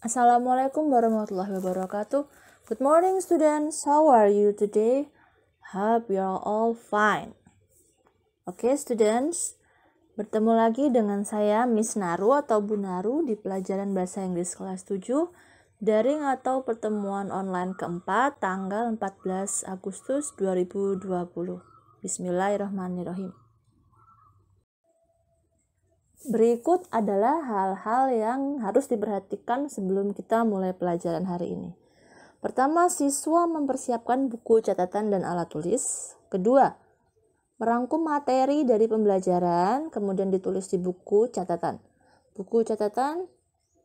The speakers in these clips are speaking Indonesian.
Assalamualaikum warahmatullahi wabarakatuh. Good morning students, how are you today? Hope you are all fine. Oke students, bertemu lagi dengan saya Miss Naru atau Bu Naru di pelajaran Bahasa Inggris kelas 7, daring atau pertemuan online keempat tanggal 14 Agustus 2020. Bismillahirrahmanirrahim. Berikut adalah hal-hal yang harus diperhatikan sebelum kita mulai pelajaran hari ini. Pertama, siswa mempersiapkan buku catatan dan alat tulis. Kedua, merangkum materi dari pembelajaran, kemudian ditulis di buku catatan. Buku catatan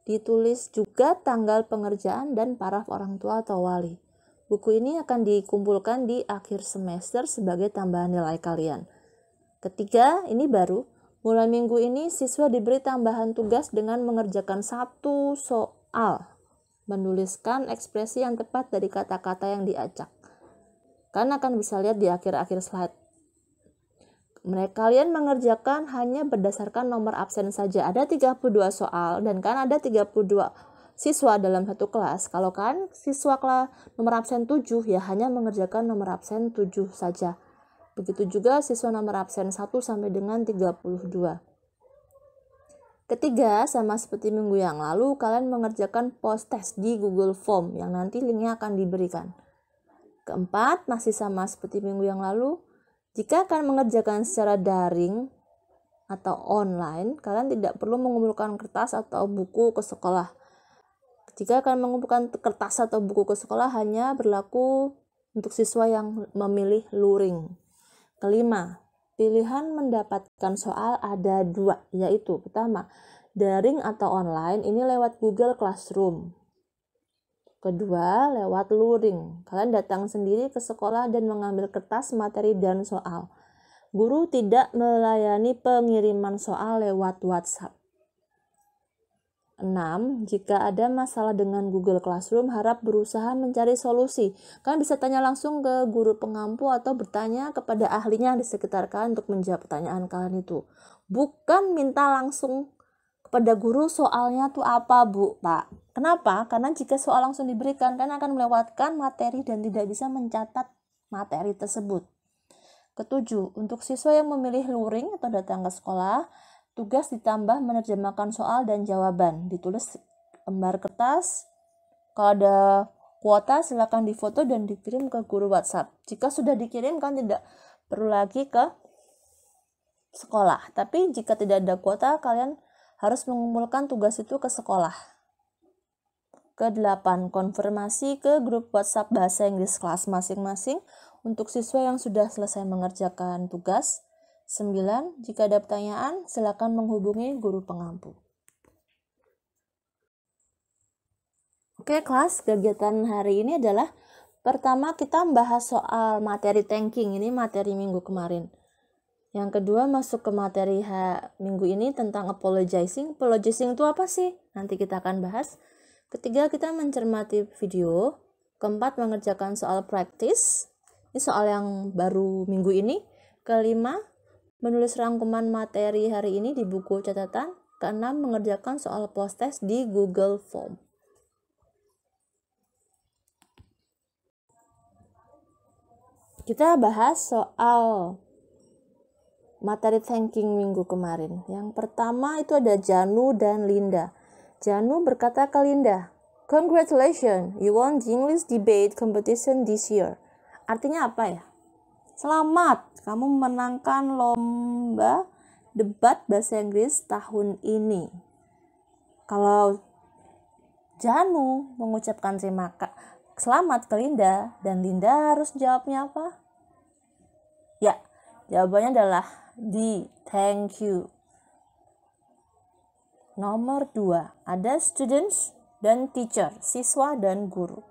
ditulis juga tanggal pengerjaan dan paraf orang tua atau wali. Buku ini akan dikumpulkan di akhir semester sebagai tambahan nilai kalian. Ketiga, ini baru. Mulai minggu ini, siswa diberi tambahan tugas dengan mengerjakan satu soal. Menuliskan ekspresi yang tepat dari kata-kata yang diacak. Kalian akan bisa lihat di akhir-akhir slide. Kalian mengerjakan hanya berdasarkan nomor absen saja. Ada 32 soal dan kan ada 32 siswa dalam satu kelas. Kalau kan siswa kelas nomor absen 7, ya hanya mengerjakan nomor absen 7 saja. Begitu juga siswa nomor absen 1 sampai dengan 32. Ketiga, sama seperti minggu yang lalu, kalian mengerjakan post test di Google Form yang nanti linknya akan diberikan. Keempat, masih sama seperti minggu yang lalu, jika akan mengerjakan secara daring atau online, kalian tidak perlu mengumpulkan kertas atau buku ke sekolah. Jika akan mengumpulkan kertas atau buku ke sekolah, hanya berlaku untuk siswa yang memilih luring. Kelima, pilihan mendapatkan soal ada 2, yaitu pertama, daring atau online, ini lewat Google Classroom. Kedua, lewat luring. Kalian datang sendiri ke sekolah dan mengambil kertas, materi, dan soal. Guru tidak melayani pengiriman soal lewat WhatsApp. 6. Jika ada masalah dengan Google Classroom, harap berusaha mencari solusi. Kalian bisa tanya langsung ke guru pengampu atau bertanya kepada ahlinya di sekitar kalian untuk menjawab pertanyaan kalian itu. Bukan minta langsung kepada guru soalnya tuh apa, Bu, Pak. Kenapa? Karena jika soal langsung diberikan, kalian akan melewatkan materi dan tidak bisa mencatat materi tersebut. Ketujuh, untuk siswa yang memilih luring atau datang ke sekolah, tugas ditambah menerjemahkan soal dan jawaban. Ditulis lembar kertas. Kalau ada kuota, silakan difoto dan dikirim ke guru WhatsApp. Jika sudah dikirim, kan tidak perlu lagi ke sekolah. Tapi jika tidak ada kuota, kalian harus mengumpulkan tugas itu ke sekolah. Ke-8, konfirmasi ke grup WhatsApp Bahasa Inggris kelas masing-masing untuk siswa yang sudah selesai mengerjakan tugas. 9. Jika ada pertanyaan, silakan menghubungi guru pengampu. Oke, kelas, kegiatan hari ini adalah pertama kita bahas soal materi thanking, ini materi minggu kemarin. Yang kedua masuk ke materi minggu ini tentang apologizing. Apologizing itu apa sih? Nanti kita akan bahas. Ketiga, kita mencermati video. Keempat, mengerjakan soal practice. Ini soal yang baru minggu ini. Kelima, menulis rangkuman materi hari ini di buku catatan. Keenam, mengerjakan soal post test di Google Form. Kita bahas soal materi thanking minggu kemarin. Yang pertama itu ada Janu dan Linda. Janu berkata ke Linda, "Congratulations, you won the English debate competition this year." Artinya apa ya? Selamat, kamu memenangkan lomba debat bahasa Inggris tahun ini. Kalau Janu mengucapkan selamat ke Linda, dan Linda harus jawabnya apa? Ya, jawabannya adalah thank you. Nomor 2, ada students dan teacher, siswa dan guru.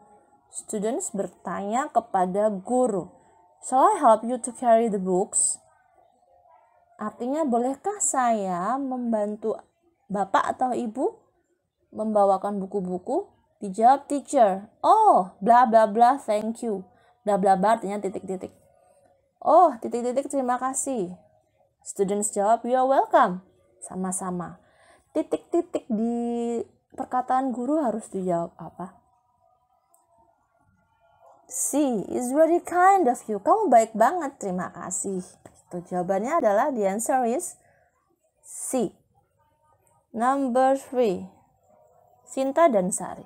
Students bertanya kepada guru, "Shall I help you to carry the books?" Artinya, bolehkah saya membantu Bapak atau Ibu membawakan buku-buku? Dijawab teacher, "Oh, bla bla bla, thank you." Bla bla bla artinya titik-titik. "Oh, titik-titik, terima kasih." Students jawab, "You are welcome." Sama-sama. Titik-titik di perkataan guru harus dijawab apa? C. Is very kind of you. Kamu baik banget, terima kasih. Itu jawabannya adalah the answer is C. Number 3. Sinta dan Sari.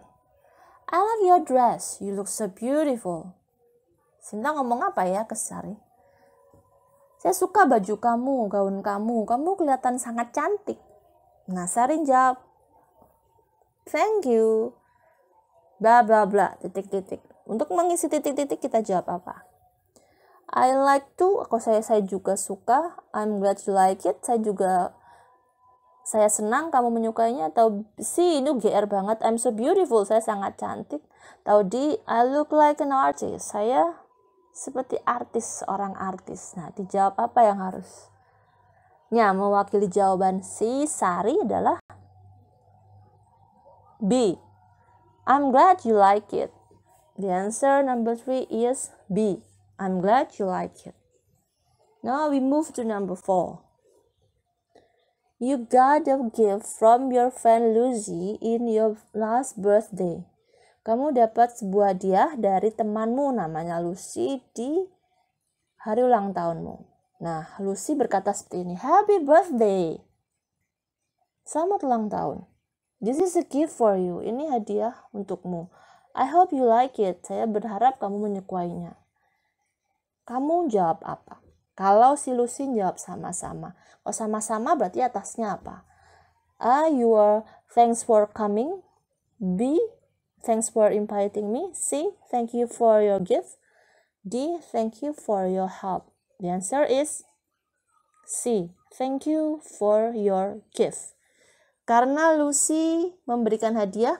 I love your dress. You look so beautiful. Sinta ngomong apa ya ke Sari? Saya suka baju kamu, gaun kamu. Kamu kelihatan sangat cantik. Nah, Sari jawab, thank you. Bla bla bla, titik-titik. Untuk mengisi titik-titik kita jawab apa? I like to, saya juga suka. I'm glad you like it. Saya senang kamu menyukainya. Atau C, ini GR banget. I'm so beautiful. Saya sangat cantik. Atau D, I look like an artist. Saya seperti artis, seorang artis. Nah, dijawab apa yang harus? Mewakili jawaban C, Sari adalah B. I'm glad you like it. The answer number 3 is B. I'm glad you like it. Now we move to number 4. You got a gift from your friend Lucy in your last birthday. Kamu dapat sebuah hadiah dari temanmu namanya Lucy di hari ulang tahunmu. Nah, Lucy berkata seperti ini, Happy birthday. Selamat ulang tahun. This is a gift for you. Ini hadiah untukmu. I hope you like it. Saya berharap kamu menyukainya. Kamu jawab apa? Kalau si Lucy jawab sama-sama. Kalau sama-sama berarti atasnya apa? A. Thanks for coming. B. Thanks for inviting me. C. Thank you for your gift. D. Thank you for your help. The answer is C. Thank you for your gift. Karena Lucy memberikan hadiah,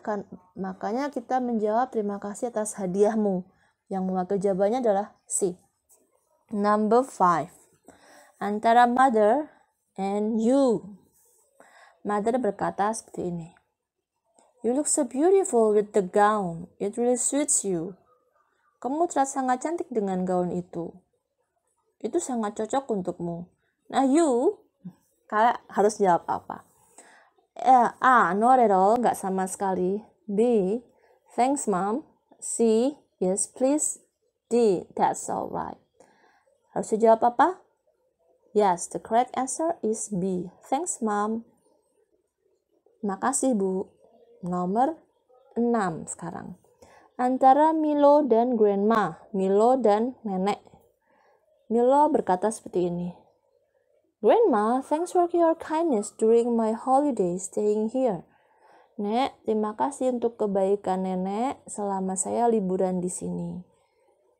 makanya kita menjawab terima kasih atas hadiahmu. Yang mewakili jawabannya adalah C. Number 5. Antara mother and you. Mother berkata seperti ini. You look so beautiful with the gown. It really suits you. Kamu terlihat sangat cantik dengan gaun itu. Itu sangat cocok untukmu. Nah, you, kalian harus jawab apa? A. Not at all, nggak sama sekali. B. Thanks, mom. C. Yes, please. D. That's alright. Harus dijawab apa? Yes, the correct answer is B. Thanks, mom. Makasih, Bu. Nomor 6 sekarang. Antara Milo dan grandma. Milo dan nenek. Milo berkata seperti ini. Grandma, thanks for your kindness during my holiday staying here. Nek, terima kasih untuk kebaikan nenek selama saya liburan di sini.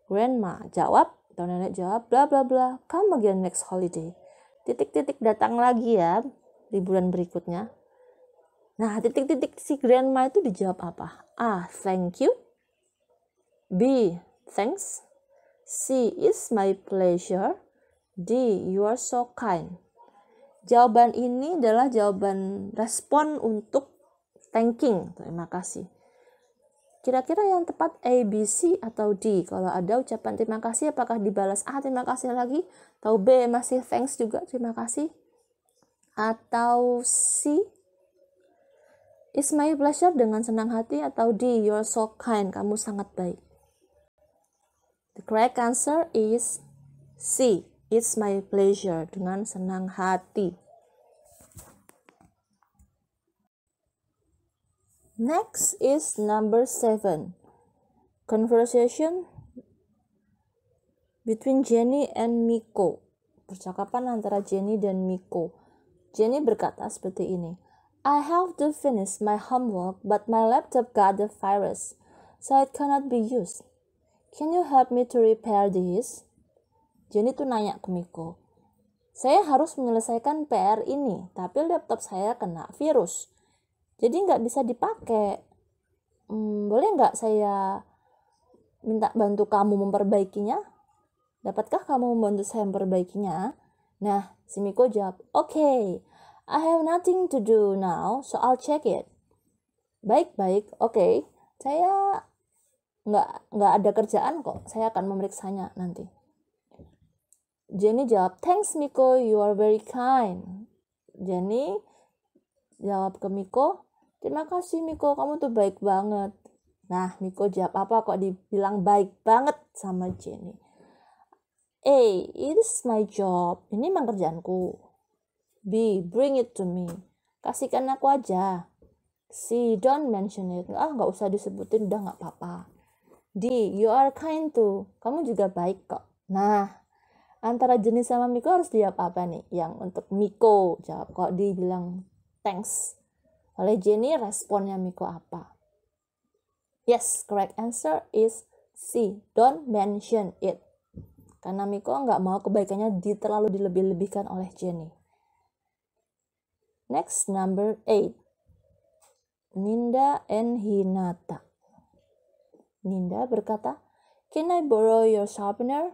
Grandma jawab, atau nenek jawab, bla bla bla, come again next holiday. Titik-titik datang lagi ya, liburan berikutnya. Nah, titik-titik si grandma itu dijawab apa? A. Thank you. B. Thanks. C. It's my pleasure. D. You are so kind. Jawaban ini adalah jawaban respon untuk thanking. Terima kasih. Kira-kira yang tepat A, B, C atau D? Kalau ada ucapan terima kasih, apakah dibalas A, terima kasih lagi? Atau B, masih thanks juga, terima kasih? Atau C, it's my pleasure, dengan senang hati? Atau D, you are so kind, kamu sangat baik? The correct answer is C. It's my pleasure, dengan senang hati. Next is number 7. Conversation between Jenny and Miko. Percakapan antara Jenny dan Miko. Jenny berkata seperti ini. I have to finish my homework, but my laptop got the virus, so it cannot be used. Can you help me to repair this? Jenny tuh nanya ke Miko. Saya harus menyelesaikan PR ini, tapi laptop saya kena virus. Jadi nggak bisa dipakai. Boleh nggak saya minta bantu kamu memperbaikinya? Dapatkah kamu membantu saya memperbaikinya? Nah, si Miko jawab, Okay, I have nothing to do now, so I'll check it. Baik, okay. Saya nggak ada kerjaan kok. Saya akan memeriksanya nanti. Jenny jawab, Thanks Miko, you are very kind. Jenny jawab ke Miko, Terima kasih Miko, kamu tuh baik banget. Nah, Miko jawab apa kok dibilang baik banget sama Jenny? A, it is my job. Ini emang kerjaanku. B, bring it to me. Kasihkan aku aja. C, don't mention it. Nggak usah disebutin, udah nggak apa-apa. D, you are kind too. Kamu juga baik kok. Nah, antara Jenny sama Miko harus dijawab apa nih? Yang untuk Miko jawab kok dibilang thanks oleh Jenny, responnya Miko apa? Yes, correct answer is C, don't mention it. Karena Miko nggak mau kebaikannya terlalu dilebih-lebihkan oleh Jenny. Next, number 8. Ninda and Hinata. Ninda berkata, can I borrow your sharpener?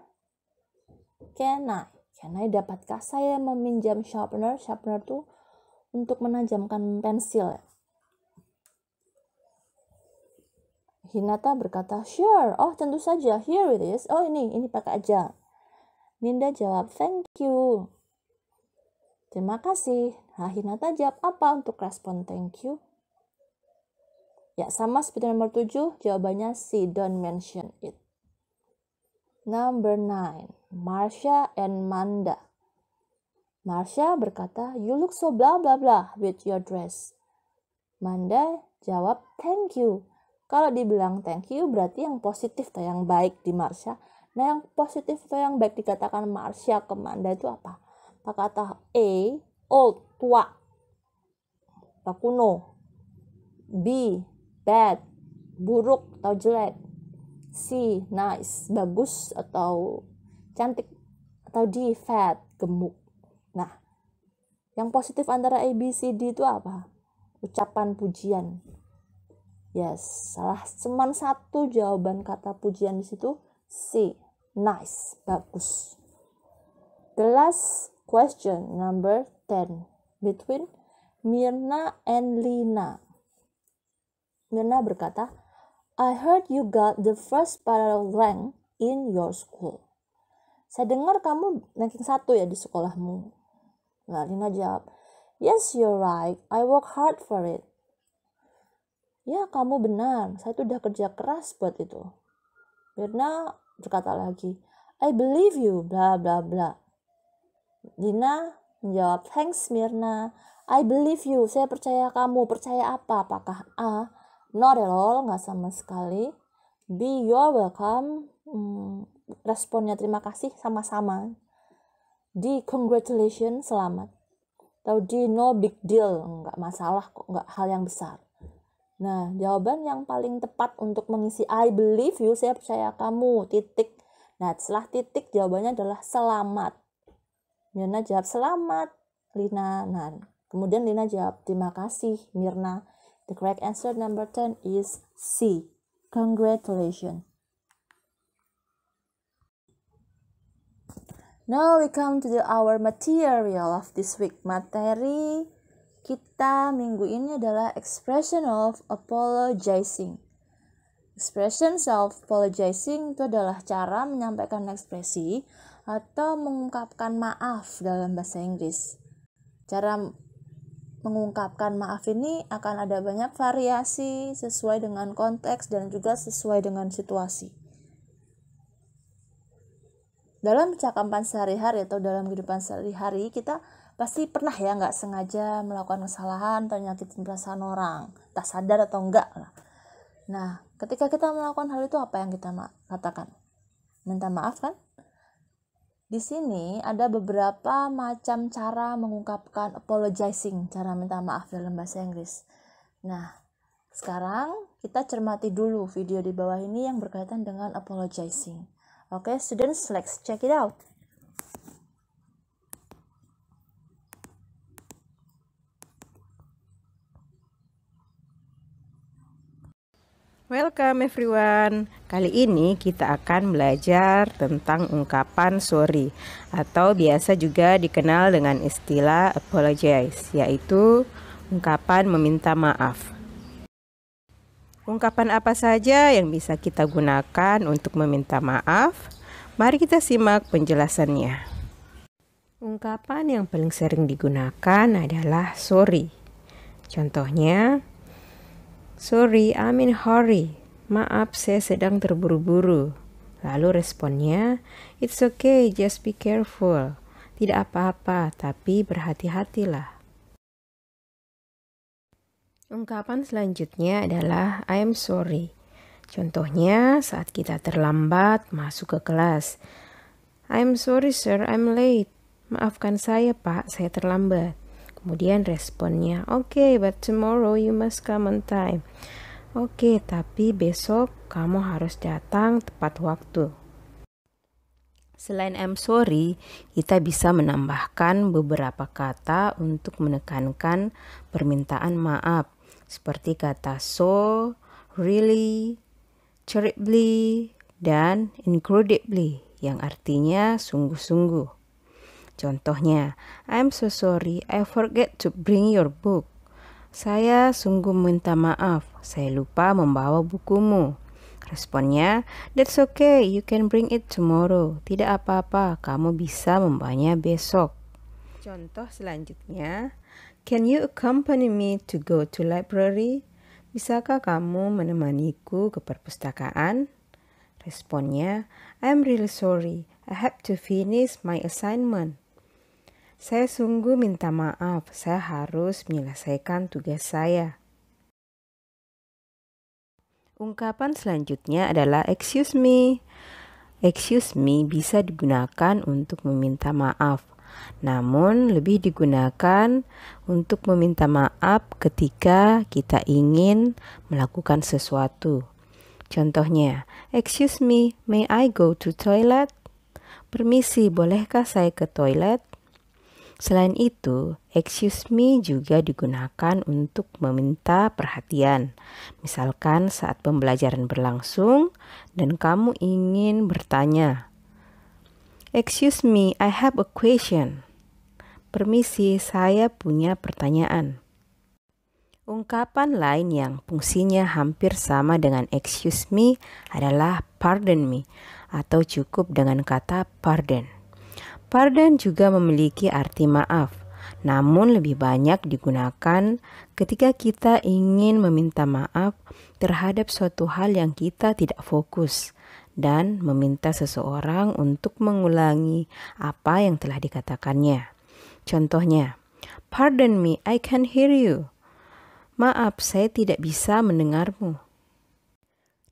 Can I dapatkah saya meminjam sharpener? Sharpener itu untuk menajamkan pensil. Hinata berkata, sure. Oh, tentu saja. Here it is. Oh, ini pakai aja. Ninda jawab, thank you. Terima kasih. Nah, Hinata jawab apa untuk respon thank you? Ya, sama seperti nomor 7, jawabannya C, don't mention it. Number 9, Marsha and Manda. Marsha berkata, you look so blah blah blah with your dress. Manda jawab, thank you. Kalau dibilang thank you berarti yang positif atau yang baik di Marsha. Nah, yang positif atau yang baik dikatakan Marsha ke Manda itu apa? Kata A, old, tua, atau kuno. B, bad, buruk atau jelek. C, nice, bagus atau cantik. Atau D, fat, gemuk. Nah, yang positif antara A, B, C, D itu apa? Ucapan pujian. Yes, cuman satu jawaban kata pujian di situ, C, nice, bagus. The last question, number 10, between Mirna and Lina. Mirna berkata, I heard you got the first parallel rank in your school. Saya dengar kamu ranking 1 ya di sekolahmu. Nah, Lina jawab, yes, you're right. I work hard for it. Ya, kamu benar. Saya tuh udah kerja keras buat itu. Mirna berkata lagi, I believe you, bla bla bla. Lina menjawab, thanks Mirna. I believe you. Saya percaya kamu. Percaya apa? Apakah A, not at all, nggak sama sekali. B, you're welcome. Responnya terima kasih, sama-sama. D, congratulations, selamat. Atau D, no big deal, nggak masalah kok, nggak hal yang besar. Nah, jawaban yang paling tepat untuk mengisi I believe you, saya percaya kamu, titik. Nah, setelah titik jawabannya adalah selamat. Mirna jawab selamat, Lina. Nah, kemudian Lina jawab terima kasih, Mirna. The correct answer number 10 is C. Congratulations. Now we come to our material of this week. Materi kita minggu ini adalah expression of apologizing. Expressions of apologizing itu adalah cara menyampaikan ekspresi atau mengungkapkan maaf dalam bahasa Inggris. Cara mengungkapkan maaf ini akan ada banyak variasi sesuai dengan konteks dan juga sesuai dengan situasi. Dalam percakapan sehari-hari atau dalam kehidupan sehari-hari, kita pasti pernah ya nggak sengaja melakukan kesalahan atau nyakitin perasaan orang, tak sadar atau enggak lah. Nah, ketika kita melakukan hal itu apa yang kita katakan? Minta maaf kan? Di sini ada beberapa macam cara mengungkapkan apologizing, cara minta maaf dalam bahasa Inggris. Nah, sekarang kita cermati dulu video di bawah ini yang berkaitan dengan apologizing. Oke, students, let's check it out. Welcome everyone. Kali ini kita akan belajar tentang ungkapan sorry atau biasa juga dikenal dengan istilah apologize, yaitu ungkapan meminta maaf. Ungkapan apa saja yang bisa kita gunakan untuk meminta maaf? Mari kita simak penjelasannya. Ungkapan yang paling sering digunakan adalah sorry. Contohnya, Sorry, I'm in hurry. Maaf, saya sedang terburu-buru. Lalu responnya, it's okay, just be careful. Tidak apa-apa, tapi berhati-hatilah. Ungkapan selanjutnya adalah I am sorry. Contohnya saat kita terlambat masuk ke kelas. I am sorry sir, I'm late. Maafkan saya pak, saya terlambat. Kemudian responnya, okay, but tomorrow you must come on time. Oke, tapi besok kamu harus datang tepat waktu. Selain I'm sorry, kita bisa menambahkan beberapa kata untuk menekankan permintaan maaf, seperti kata so, really, terribly, dan incredibly, yang artinya sungguh-sungguh. Contohnya, I'm so sorry, I forget to bring your book. Saya sungguh minta maaf, saya lupa membawa bukumu. Responnya, that's okay, you can bring it tomorrow. Tidak apa-apa, kamu bisa membawanya besok. Contoh selanjutnya, can you accompany me to go to library? Bisakah kamu menemaniku ke perpustakaan? Responnya, I'm really sorry, I have to finish my assignment. Saya sungguh minta maaf, saya harus menyelesaikan tugas saya. Ungkapan selanjutnya adalah excuse me. Excuse me bisa digunakan untuk meminta maaf, namun lebih digunakan untuk meminta maaf ketika kita ingin melakukan sesuatu. Contohnya, excuse me, may I go to toilet? Permisi, bolehkah saya ke toilet? Selain itu, excuse me juga digunakan untuk meminta perhatian. Misalkan saat pembelajaran berlangsung dan kamu ingin bertanya, excuse me, I have a question. Permisi, saya punya pertanyaan. Ungkapan lain yang fungsinya hampir sama dengan excuse me adalah pardon me atau cukup dengan kata pardon. Pardon juga memiliki arti maaf, namun lebih banyak digunakan ketika kita ingin meminta maaf terhadap suatu hal yang kita tidak fokus dan meminta seseorang untuk mengulangi apa yang telah dikatakannya. Contohnya, pardon me, I can't hear you. Maaf, saya tidak bisa mendengarmu.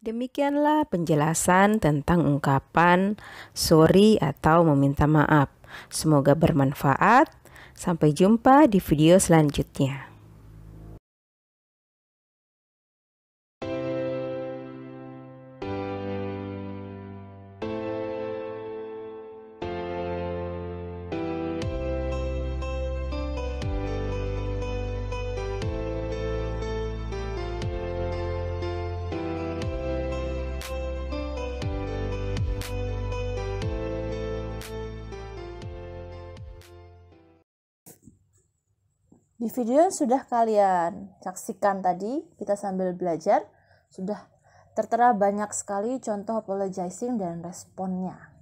Demikianlah penjelasan tentang ungkapan sorry atau meminta maaf. Semoga bermanfaat. Sampai jumpa di video selanjutnya. Di video yang sudah kalian saksikan tadi, kita sambil belajar, sudah tertera banyak sekali contoh apologizing dan responnya.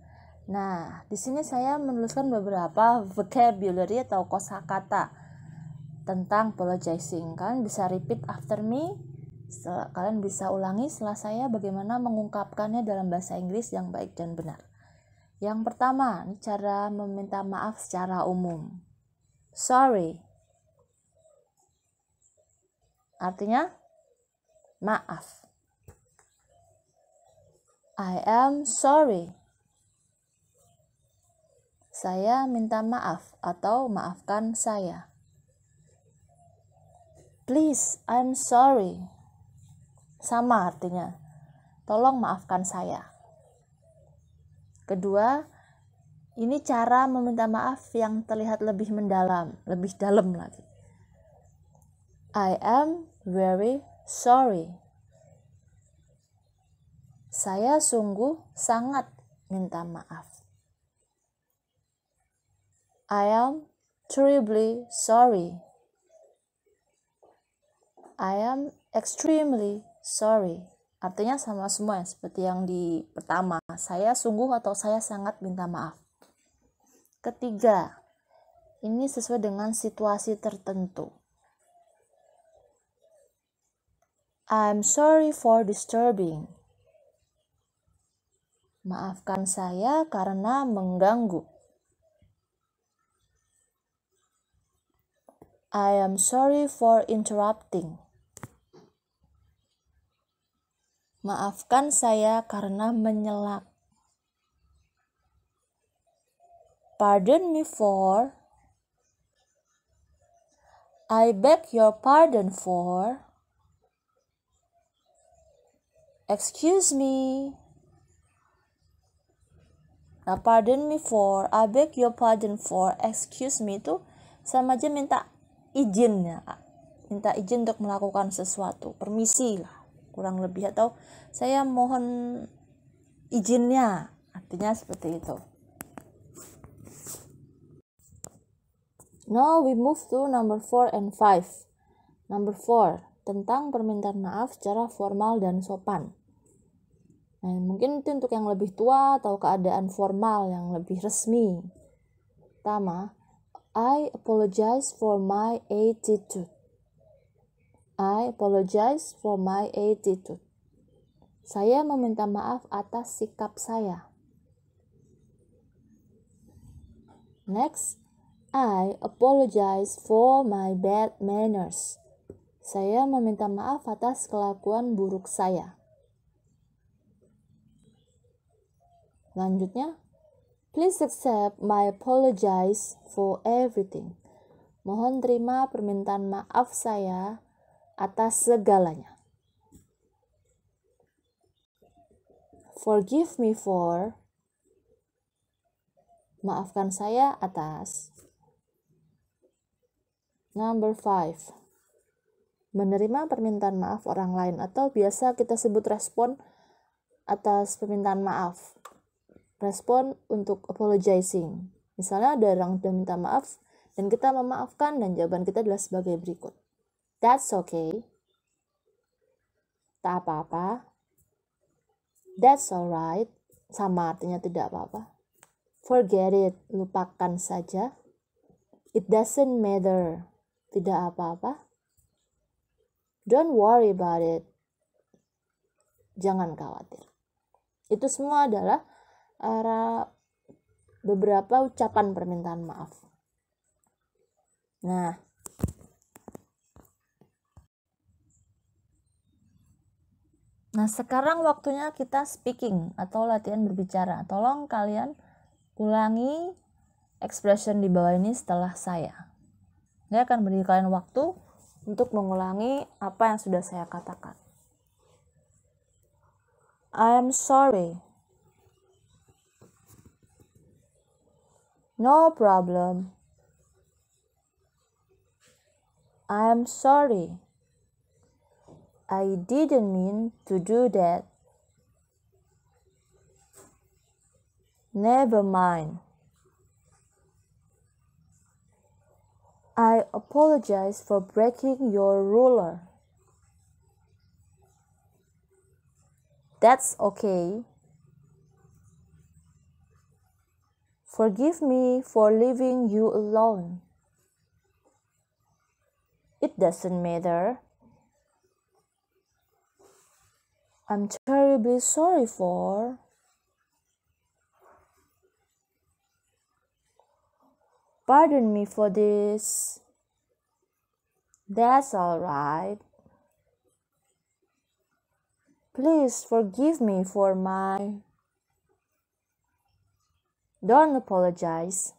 Nah, di sini saya menuliskan beberapa vocabulary atau kosakata tentang apologizing. Kalian bisa repeat after me, kalian bisa ulangi setelah saya bagaimana mengungkapkannya dalam bahasa Inggris yang baik dan benar. Yang pertama, ini cara meminta maaf secara umum. Sorry. Artinya maaf. I am sorry. Saya minta maaf atau maafkan saya. Please, I'm sorry. Sama artinya. Tolong maafkan saya. Kedua, ini cara meminta maaf yang terlihat lebih mendalam, lebih dalam lagi. I am very sorry. Saya sungguh sangat minta maaf. I am terribly sorry. I am extremely sorry. Artinya sama semua seperti yang di pertama. Saya sungguh atau saya sangat minta maaf. Ketiga, ini sesuai dengan situasi tertentu. I'm sorry for disturbing. Maafkan saya karena mengganggu. I am sorry for interrupting. Maafkan saya karena menyela. Pardon me for. I beg your pardon for. Excuse me. Nah, pardon me for, I beg your pardon for, excuse me itu sama aja minta izin ya. Minta izin untuk melakukan sesuatu, permisi lah kurang lebih, atau saya mohon izinnya, artinya seperti itu. Now we move to number 4 and 5. Number 4, tentang permintaan maaf secara formal dan sopan. Nah, mungkin itu untuk yang lebih tua atau keadaan formal yang lebih resmi. Pertama, I apologize for my attitude. I apologize for my attitude. Saya meminta maaf atas sikap saya. Next, I apologize for my bad manners. Saya meminta maaf atas kelakuan buruk saya. Selanjutnya, please accept my apologize for everything. Mohon terima permintaan maaf saya atas segalanya. Forgive me for. Maafkan saya atas. Number 5. Menerima permintaan maaf orang lain atau biasa kita sebut respon atas permintaan maaf. Respon untuk apologizing. Misalnya ada orang sudah minta maaf dan kita memaafkan dan jawaban kita adalah sebagai berikut. That's okay. Tak apa-apa. That's alright. Sama artinya tidak apa-apa. Forget it. Lupakan saja. It doesn't matter. Tidak apa-apa. Don't worry about it. Jangan khawatir. Itu semua adalah beberapa ucapan permintaan maaf. Nah, sekarang waktunya kita speaking atau latihan berbicara. Tolong kalian ulangi expression di bawah ini setelah saya. Saya akan beri kalian waktu untuk mengulangi apa yang sudah saya katakan. I am sorry. No problem. I am sorry. I didn't mean to do that. Never mind. I apologize for breaking your ruler. That's okay. Forgive me for leaving you alone. It doesn't matter. I'm terribly sorry for. Pardon me for this. That's all right. Please forgive me for my. Don't apologize.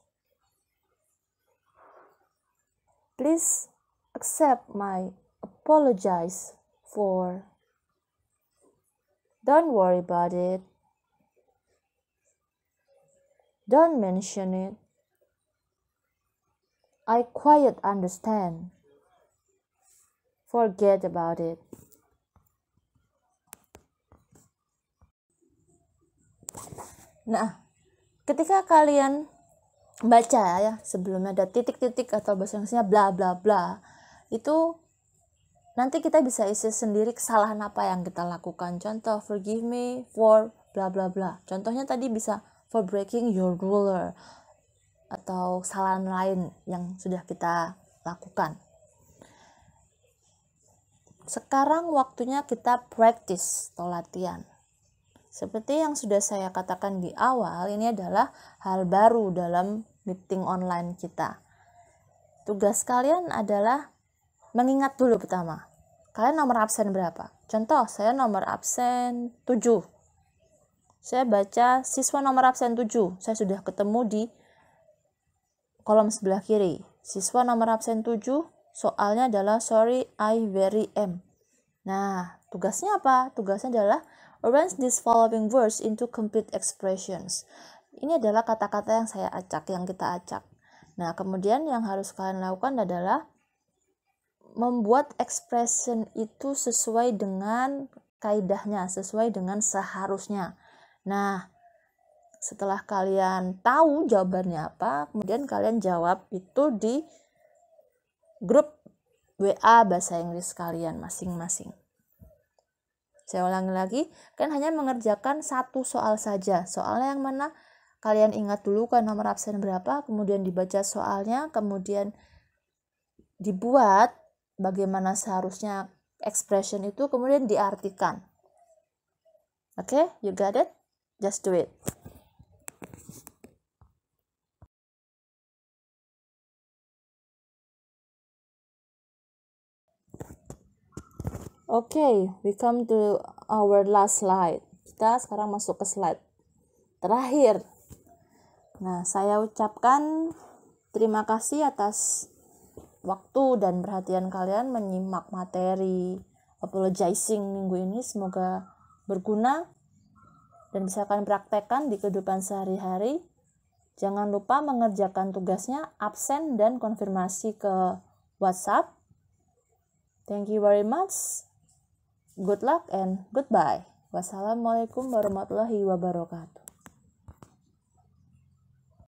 Please accept my apologize for. Don't worry about it. Don't mention it. I quite understand. Forget about it. Nah, ketika kalian baca ya, sebelumnya ada titik-titik atau bahasa Inggrisnya bla bla bla, itu nanti kita bisa isi sendiri kesalahan apa yang kita lakukan. Contoh, forgive me for bla bla bla. Contohnya tadi bisa for breaking your ruler atau kesalahan lain yang sudah kita lakukan. sekarang waktunya kita practice atau latihan. Seperti yang sudah saya katakan di awal, ini adalah hal baru dalam meeting online kita. Tugas kalian adalah mengingat dulu pertama. Kalian nomor absen berapa? Contoh, saya nomor absen 7. Saya baca siswa nomor absen 7. Saya sudah ketemu di kolom sebelah kiri. Siswa nomor absen 7, soalnya adalah sorry, I very am. Nah, tugasnya apa? Tugasnya adalah arrange these following words into complete expressions. Ini adalah kata-kata yang saya acak, yang kita acak. Nah, kemudian yang harus kalian lakukan adalah membuat expression itu sesuai dengan kaidahnya, sesuai dengan seharusnya. Nah, setelah kalian tahu jawabannya apa, kemudian kalian jawab itu di grup WA bahasa Inggris kalian masing-masing. Saya ulangi lagi, kalian hanya mengerjakan satu soal saja. Soalnya yang mana kalian ingat dulu kan nomor absen berapa, kemudian dibaca soalnya, kemudian dibuat bagaimana seharusnya expression itu, kemudian diartikan. Oke, you got it? Just do it. Okay, we come to our last slide. Kita sekarang masuk ke slide terakhir. Nah, saya ucapkan terima kasih atas waktu dan perhatian kalian menyimak materi apologizing minggu ini. Semoga berguna dan bisa kalian praktekkan di kehidupan sehari-hari. Jangan lupa mengerjakan tugasnya, absen dan konfirmasi ke WhatsApp. Thank you very much. Good luck and goodbye. Wassalamualaikum warahmatullahi wabarakatuh.